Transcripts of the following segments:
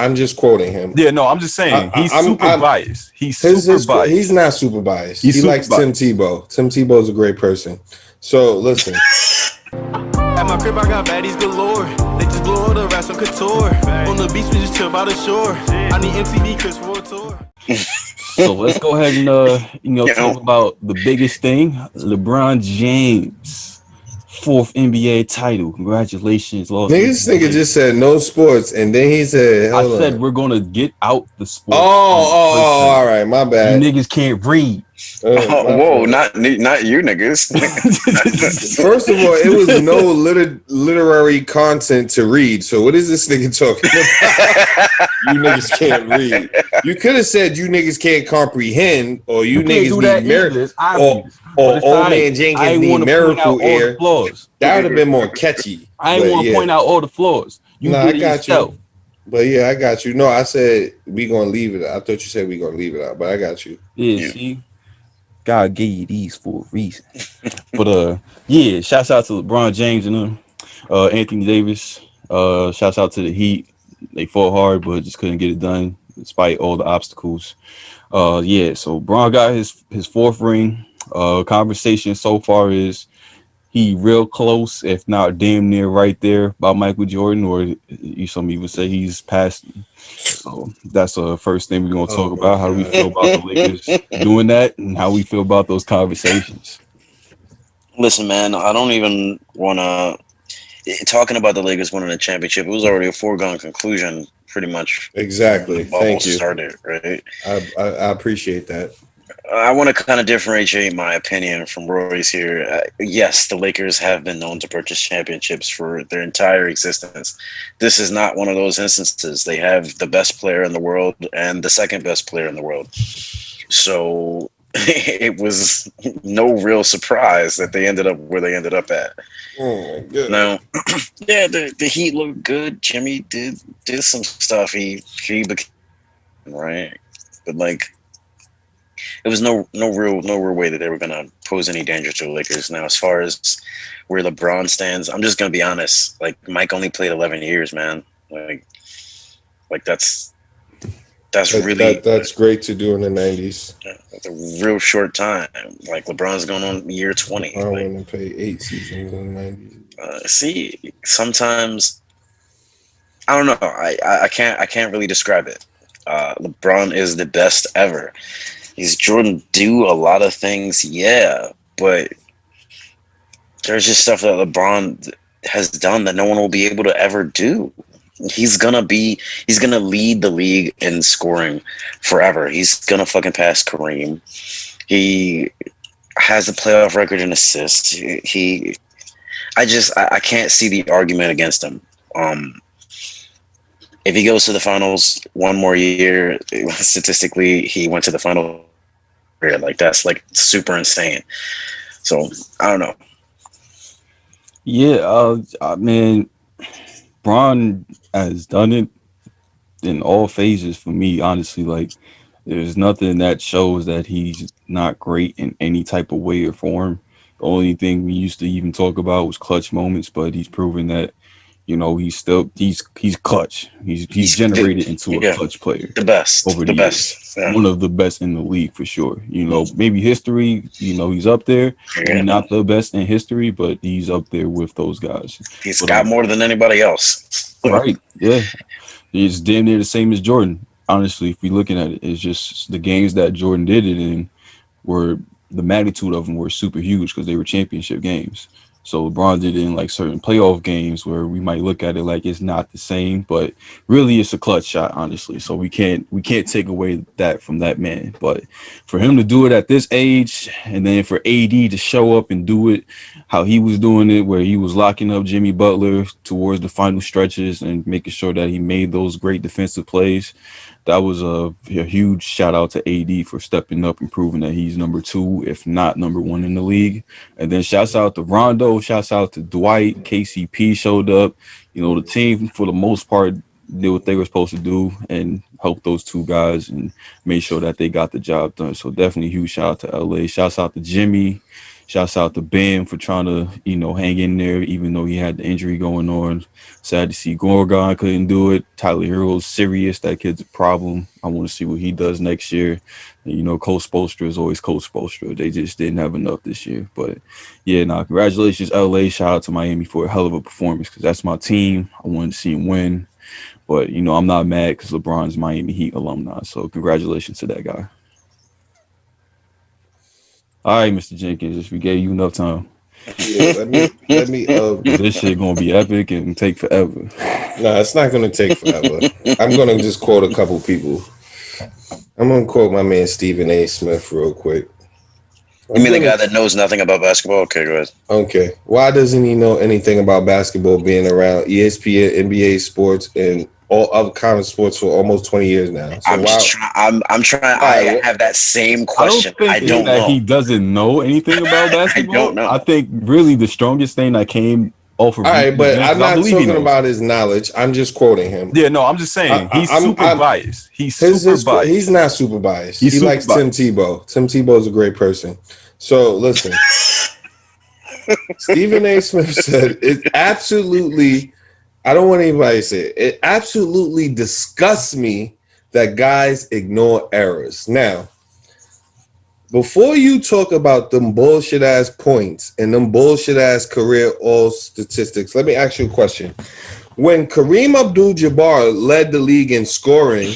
I'm just quoting him. Yeah, no, I'm just saying he's super biased. He's super biased. He's not super biased. He likes Tim Tebow. Tim Tebow is a great person. So listen. At my crib, I got baddies galore. They just blow all the rest on couture. On the beach, we just chill by the shore. I need MTV Chris for a tour. So let's go ahead and talk about the biggest thing. LeBron James, 4th NBA title. Congratulations, This nigga just said no sports, and then he said, I said we're gonna get out the sports. All right, my bad. You niggas can't read. Whoa, not you niggas. First of all, it was no literary content to read. So what is this nigga talking about? You niggas can't read. You could have said you niggas can't comprehend, or you niggas need miracles, or old man Jenkins need miracle air. That would have been more catchy. I ain't want to point out all the flaws. I got you. But yeah, I got you. No, I said we gonna leave it out. I thought you said we gonna leave it out, but I got you. Yeah. See, God gave you these for a reason. But yeah, shouts out to LeBron James and Anthony Davis. Shouts out to the Heat. They fought hard, but just couldn't get it done despite all the obstacles. Yeah, so Bron got his 4th ring. Conversation so far is he real close, if not damn near right there about Michael Jordan, or some even say he's past. So that's the first thing we're gonna talk about. How do we feel about the Lakers doing that, and how we feel about those conversations? Listen, man, I don't even want to. Talking about the Lakers winning a championship, it was already a foregone conclusion, pretty much. Exactly. Thank you. Started, right? I appreciate that. I want to kind of differentiate my opinion from Roy's here. Yes, the Lakers have been known to purchase championships for their entire existence. This is not one of those instances. They have the best player in the world and the second best player in the world. So it was no real surprise that they ended up where they ended up at. Oh my goodness. Now, yeah, the Heat looked good. Jimmy did some stuff. He became right, but like. It was no real way that they were gonna pose any danger to the Lakers. Now, as far as where LeBron stands, I'm just gonna be honest. Like Mike only played 11 years, man. Like that's really that's great to do in the 90s. That's a real short time. Like LeBron's going on year 20. I went and played 8 seasons in the 90s. See, sometimes I don't know. I can't really describe it. LeBron is the best ever. Is Jordan do a lot of things? Yeah, but there's just stuff that LeBron has done that no one will be able to ever do. He's gonna lead the league in scoring forever. He's gonna fucking pass Kareem. He has a playoff record in assists. I can't see the argument against him. If he goes to the finals one more year, statistically, he went to the final. Like that's like super insane. So I don't know. Yeah, I mean, Bron has done it in all phases for me. Honestly, like there's nothing that shows that he's not great in any type of way or form. The only thing we used to even talk about was clutch moments, but he's proven that. He's clutch. He's generated into a clutch player. The best. Over the best. Yeah. One of the best in the league for sure. Maybe history, he's up there. Yeah. Not the best in history, but he's up there with those guys. He's got more than anybody else. Right. Yeah. He's damn near the same as Jordan. Honestly, if we're looking at it, it's just the games that Jordan did it in were the magnitude of them were super huge because they were championship games. So LeBron did it in like certain playoff games where we might look at it like it's not the same, but really it's a clutch shot, honestly. So we can't take away that from that man. But for him to do it at this age, and then for AD to show up and do it how he was doing it, where he was locking up Jimmy Butler towards the final stretches and making sure that he made those great defensive plays. That was a huge shout out to AD for stepping up and proving that he's number 2, if not number 1 in the league. And then shouts out to Rondo, shouts out to Dwight, KCP showed up. The team for the most part did what they were supposed to do and helped those two guys and made sure that they got the job done. So definitely huge shout out to LA. Shouts out to Jimmy. Shouts out to Bam for trying to, hang in there, even though he had the injury going on. Sad to see Gorgon couldn't do it. Tyler Hero's serious. That kid's a problem. I want to see what he does next year. And, Coach Spoelstra is always Coach Spoelstra. They just didn't have enough this year. But, yeah, congratulations, LA. Shout out to Miami for a hell of a performance because that's my team. I wanted to see him win. But, I'm not mad because LeBron's Miami Heat alumni. So, congratulations to that guy. All right, Mr. Jenkins, if we gave you enough time. Yeah, let me. This shit gonna be epic and take forever. No, it's not gonna take forever. I'm gonna just quote a couple people. I'm gonna quote my man Stephen A. Smith real quick. You mean the guy that knows nothing about basketball? Okay, go ahead. Okay. Why doesn't he know anything about basketball being around ESPN, NBA sports, and all other kind of sports for almost 20 years now? So I'm trying. I have that same question. I don't know. He doesn't know anything about basketball. I don't know. I think really the strongest thing that came off of. All right, but I'm not talking about his knowledge. I'm just quoting him. Yeah, no, I'm just saying he's super biased. He's super biased. He's not super biased. He likes biased. Tim Tebow. Tim Tebow is a great person. So listen, Stephen A. Smith said it absolutely. I don't want anybody to say it. It absolutely disgusts me that guys ignore errors. Now, before you talk about them bullshit ass points and them bullshit ass career all statistics, let me ask you a question. When Kareem Abdul-Jabbar led the league in scoring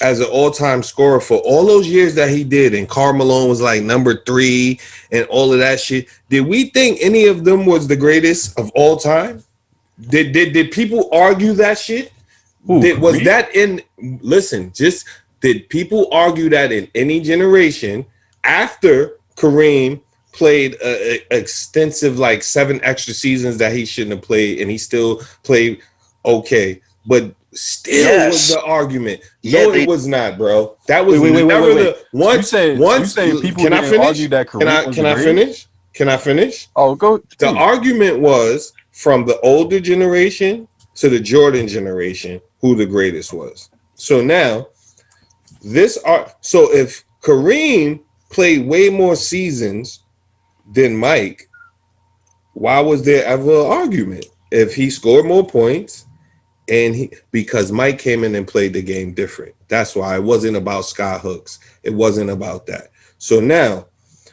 as an all-time scorer for all those years that he did, and Karl Malone was like number 3 and all of that shit, did we think any of them was the greatest of all time? Did people argue that shit? Did people argue that in any generation after Kareem played extensive 7 extra seasons that he shouldn't have played, and he still played okay, but still was the argument? No, it was not, bro. That was never the once. You saying people can I finish? Argue that Kareem can I finish? Can I finish? Oh, go. The argument was from the older generation to the Jordan generation who the greatest was. So now so if Kareem played way more seasons than Mike, why was there ever an argument? If he scored more points and because Mike came in and played the game different. That's why it wasn't about sky hooks. It wasn't about that. So now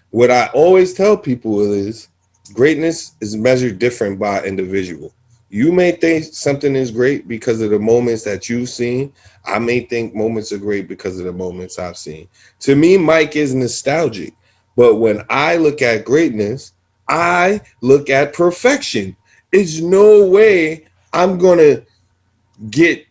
what I always tell people is greatness is measured different by individual. You may think something is great because of the moments that you've seen. I may think moments are great because of the moments I've seen. To me, Mike is nostalgic. But when I look at greatness, I look at perfection. It's no way I'm going to get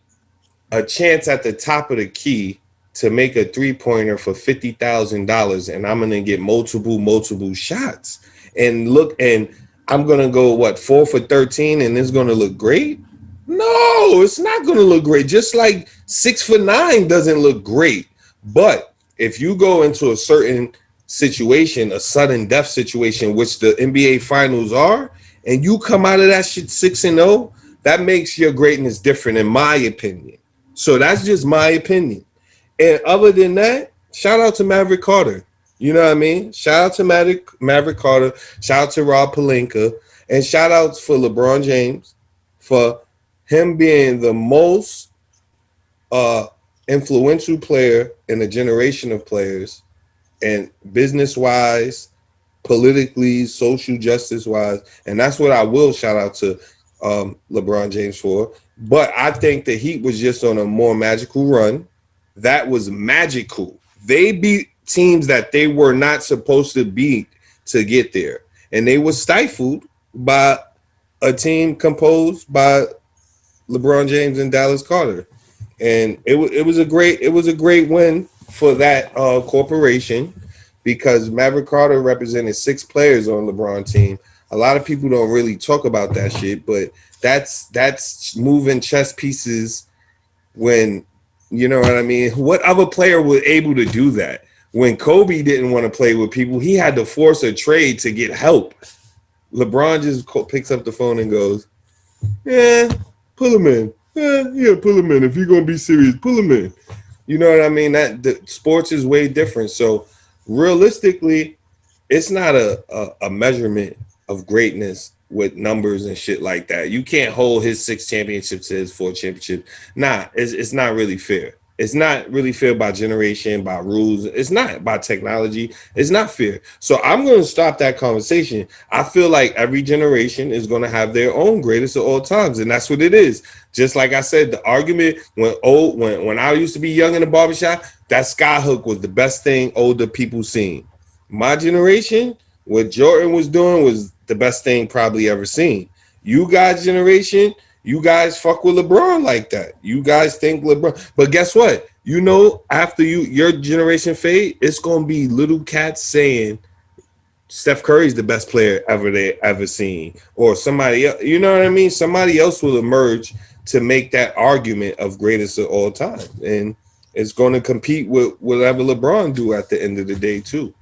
a chance at the top of the key to make a three-pointer for $50,000 and I'm going to get multiple shots. And look, and I'm going to go, 4 for 13 and it's going to look great? No, it's not going to look great. Just like 6 for 9 doesn't look great. But if you go into a certain situation, a sudden death situation, which the NBA finals are, and you come out of that shit 6-0, that makes your greatness different, in my opinion. So that's just my opinion. And other than that, shout out to Maverick Carter. You know what I mean? Shout out to Maverick Carter. Shout out to Rob Pelinka. And shout out for LeBron James for him being the most influential player in a generation of players, and business-wise, politically, social justice-wise. And that's what I will shout out to LeBron James for. But I think the Heat was just on a more magical run. That was magical. They beat teams that they were not supposed to beat to get there. And they were stifled by a team composed by LeBron James and Dallas Carter. And it was a great win for that corporation, because Maverick Carter represented 6 players on LeBron team. A lot of people don't really talk about that shit, but that's moving chess pieces when, you know what I mean? What other player was able to do that? When Kobe didn't want to play with people, he had to force a trade to get help. LeBron just picks up the phone and goes, yeah, pull him in. Yeah, pull him in. If you're going to be serious, pull him in. You know what I mean? That the sports is way different. So realistically, it's not a measurement of greatness with numbers and shit like that. You can't hold his 6 championships to his 4 championships. Nah, it's not really fair. It's not really fair by generation, by rules. It's not by technology. It's not fair. So I'm going to stop that conversation. I feel like every generation is going to have their own greatest of all times, and that's what it is. Just like I said, the argument when I used to be young in the barbershop, that skyhook was the best thing older people seen. My generation, what Jordan was doing was the best thing probably ever seen. You guys' generation, you guys fuck with LeBron like that. You guys think LeBron, but guess what? You know, after your generation fade, it's gonna be little cats saying Steph Curry's the best player they ever seen, or somebody else. You know what I mean? Somebody else will emerge to make that argument of greatest of all time, and it's going to compete with whatever LeBron do at the end of the day too.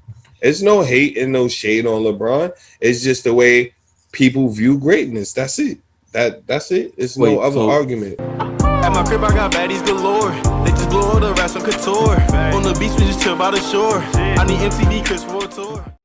It's no hate and no shade on LeBron. It's just the way people view greatness. That's it. That's it. It's no other argument. At my crib, I got baddies galore. They just blow all the rest on couture. On the beach, we just chill by the shore. I need MTV Chris for a tour.